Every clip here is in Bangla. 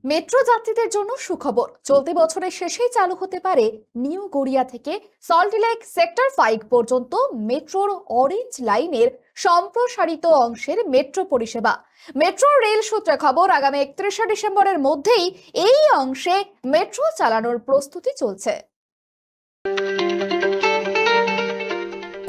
মেট্রো যাত্রীদের জন্য সুখবর। চলতি বছরের শেষেই চালু হতে পারে নিউ গড়িয়া থেকে সল্টলেক সেক্টর 5 পর্যন্ত মেট্রোর অরেঞ্জ লাইনের সম্প্রসারিত অংশের মেট্রো পরিষেবা। মেট্রো রেল সূত্রে খবর, আগামী 31শে ডিসেম্বরের মধ্যেই এই অংশে মেট্রো চালানোর প্রস্তুতি চলছে।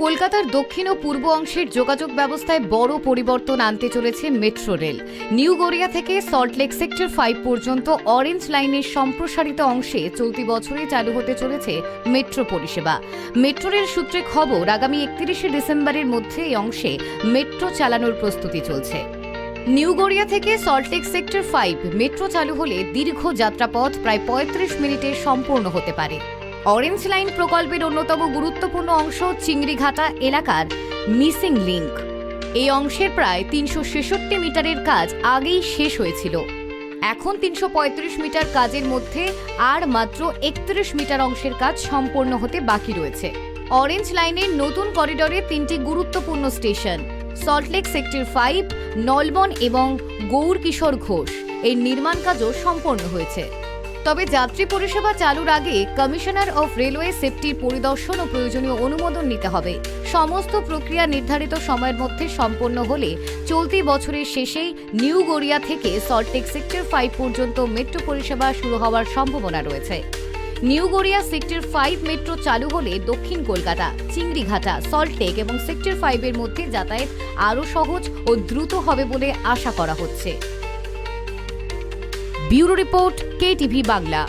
কলকাতার দক্ষিণ ও পূর্ব অংশের যোগাযোগ ব্যবস্থায় বড় পরিবর্তন আনতে চলেছে মেট্রো রেল। নিউ গড়িয়া থেকে সল্টলেক সেক্টর 5 পর্যন্ত অরেঞ্জ লাইনের সম্প্রসারিত অংশে চলতি বছরই চালু হতে চলেছে মেট্রো পরিষেবা। মেট্রো রেল সূত্রে খবর, আগামী 31শে ডিসেম্বরের মধ্যে এই অংশে মেট্রো চালানোর প্রস্তুতি চলছে। নিউ গড়িয়া থেকে সল্টলেক সেক্টর 5 মেট্রো চালু হলে দীর্ঘ যাত্রাপথ প্রায় 35 মিনিটে সম্পূর্ণ হতে পারে। অরেঞ্জ লাইন প্রকল্পের অন্যতম গুরুত্বপূর্ণ অংশ চিংড়িঘাটা এলাকার মিসিং লিংক। এই অংশের প্রায় 366 মিটারের কাজ আগেই শেষ হয়েছিল। এখন 335 মিটার কাজের মধ্যে আর মাত্র 31 মিটার অংশের কাজ সম্পূর্ণ হতে বাকি রয়েছে। অরেঞ্জ লাইনের নতুন করিডোরে 3টি গুরুত্বপূর্ণ স্টেশন সল্টলেক সেক্টর 5, নলবন এবং গৌর কিশোর ঘোষ এর নির্মাণ কাজও সম্পন্ন হয়েছে। তবে যাত্রী পরিষেবা চালুর আগে কমিশনার অফ রেলওয়ে সেফটির পরিদর্শন ও প্রয়োজনীয় অনুমোদন নিতে হবে। সমস্ত প্রক্রিয়া নির্ধারিত সময়ের মধ্যে সম্পন্ন হলে চলতি বছরের শেষেই নিউ গড়িয়া থেকে সল্টলেক সেক্টর 5 পর্যন্ত মেট্রো পরিষেবা শুরু হওয়ার সম্ভাবনা রয়েছে। নিউ গড়িয়া সেক্টর 5 মেট্রো চালু হলে দক্ষিণ কলকাতা, চিংড়িঘাটা, সল্টলেক এবং সেক্টর 5 এর মধ্যে যাতায়াত আরও সহজ ও দ্রুত হবে বলে আশা করা হচ্ছে। Bureau report, KTV Bangla.